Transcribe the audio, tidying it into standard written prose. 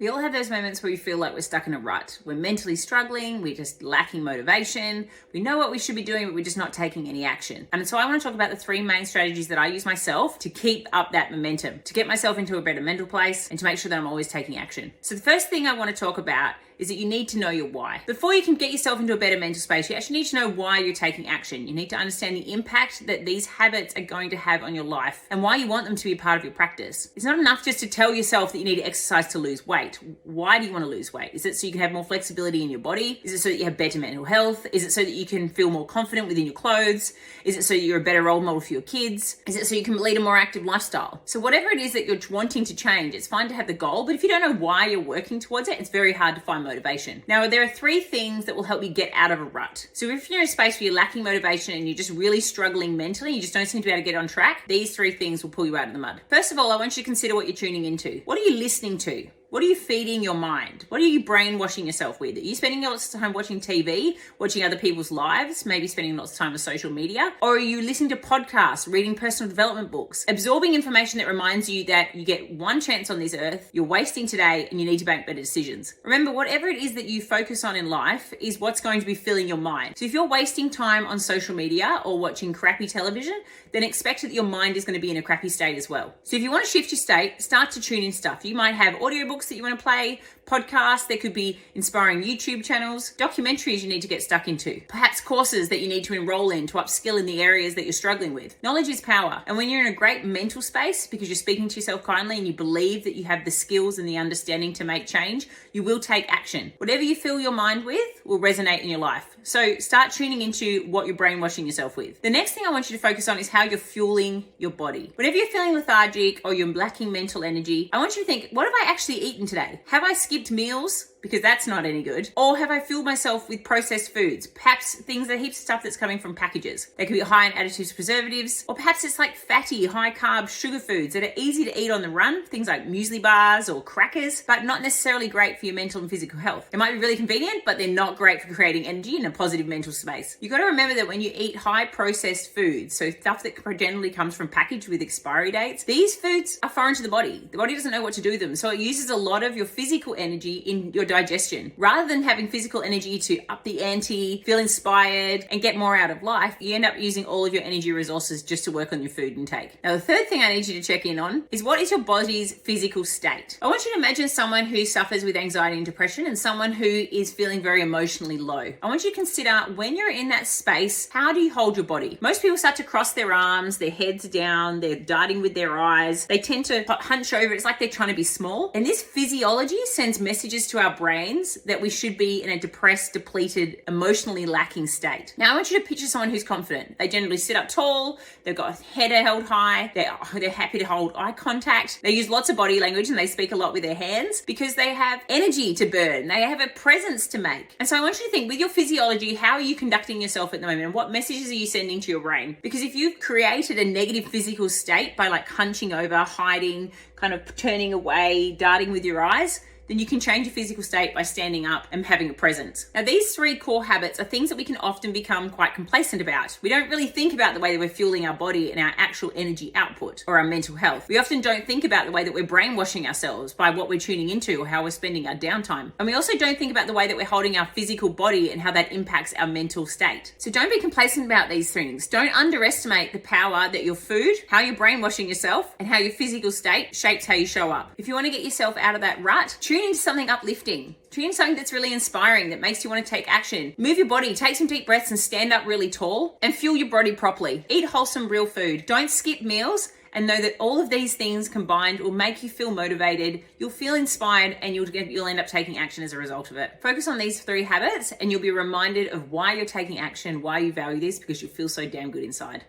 We all have those moments where we feel like we're stuck in a rut. We're mentally struggling, we're just lacking motivation, we know what we should be doing, but we're just not taking any action. And so I want to talk about the 3 main strategies that I use myself to keep up that momentum, to get myself into a better mental place, and to make sure that I'm always taking action. So the first thing I want to talk about is that you need to know your why. Before you can get yourself into a better mental space, you actually need to know why you're taking action. You need to understand the impact that these habits are going to have on your life and why you want them to be a part of your practice. It's not enough just to tell yourself that you need to exercise to lose weight. Why do you want to lose weight? Is it so you can have more flexibility in your body? Is it so that you have better mental health? Is it so that you can feel more confident within your clothes? Is it so that you're a better role model for your kids? Is it so you can lead a more active lifestyle? So whatever it is that you're wanting to change, it's fine to have the goal, but if you don't know why you're working towards it, it's very hard to find motivation. Now, there are 3 things that will help you get out of a rut. So if you're in a space where you're lacking motivation and you're just really struggling mentally, you just don't seem to be able to get on track, these 3 things will pull you out of the mud. First of all, I want you to consider what you're tuning into. What are you listening to? What are you feeding your mind? What are you brainwashing yourself with? Are you spending lots of time watching TV, watching other people's lives, maybe spending lots of time on social media? Or are you listening to podcasts, reading personal development books, absorbing information that reminds you that you get one chance on this earth, you're wasting today, and you need to make better decisions? Remember, whatever it is that you focus on in life is what's going to be filling your mind. So if you're wasting time on social media or watching crappy television, then expect that your mind is going to be in a crappy state as well. So if you want to shift your state, start to tune in stuff. You might have audiobooks that you want to play, podcasts, there could be inspiring YouTube channels, documentaries you need to get stuck into, perhaps courses that you need to enroll in to upskill in the areas that you're struggling with. Knowledge is power. And when you're in a great mental space because you're speaking to yourself kindly and you believe that you have the skills and the understanding to make change, you will take action. Whatever you fill your mind with will resonate in your life. So start tuning into what you're brainwashing yourself with. The next thing I want you to focus on is how you're fueling your body. Whenever you're feeling lethargic or you're lacking mental energy, I want you to think, what have I actually eaten today? Have I skipped meals? Because that's not any good. Or have I filled myself with processed foods? Perhaps things that heaps of stuff that's coming from packages. They could be high in additives, preservatives, or perhaps it's like fatty, high carb sugar foods that are easy to eat on the run, things like muesli bars or crackers, but not necessarily great for your mental and physical health. They might be really convenient, but they're not great for creating energy in a positive mental space. You've got to remember that when you eat high processed foods, so stuff that generally comes from packaged with expiry dates, these foods are foreign to the body. The body doesn't know what to do with them, so it uses a lot of your physical energy in your digestion. Rather than having physical energy to up the ante, feel inspired, and get more out of life, you end up using all of your energy resources just to work on your food intake. Now, the third thing I need you to check in on is what is your body's physical state? I want you to imagine someone who suffers with anxiety and depression and someone who is feeling very emotionally low. I want you to consider when you're in that space, how do you hold your body? Most people start to cross their arms, their heads down, they're darting with their eyes, they tend to hunch over. It's like they're trying to be small. And this physiology sends messages to our brains that we should be in a depressed, depleted, emotionally lacking state. Now, I want you to picture someone who's confident. They generally sit up tall, they've got head held high, they're happy to hold eye contact, they use lots of body language and they speak a lot with their hands because they have energy to burn, they have a presence to make. And so I want you to think, with your physiology, how are you conducting yourself at the moment and what messages are you sending to your brain? Because if you've created a negative physical state by like hunching over, hiding, kind of turning away, darting with your eyes, then you can change your physical state by standing up and having a presence. Now, these 3 core habits are things that we can often become quite complacent about. We don't really think about the way that we're fueling our body and our actual energy output or our mental health. We often don't think about the way that we're brainwashing ourselves by what we're tuning into or how we're spending our downtime. And we also don't think about the way that we're holding our physical body and how that impacts our mental state. So don't be complacent about these things. Don't underestimate the power that your food, how you're brainwashing yourself, and how your physical state shapes how you show up. If you want to get yourself out of that rut, tune into something uplifting. Tune into something that's really inspiring, that makes you want to take action. Move your body, take some deep breaths and stand up really tall and fuel your body properly. Eat wholesome, real food. Don't skip meals. And know that all of these things combined will make you feel motivated, you'll feel inspired, and you'll end up taking action as a result of it. Focus on these 3 habits and you'll be reminded of why you're taking action, why you value this, because you feel so damn good inside.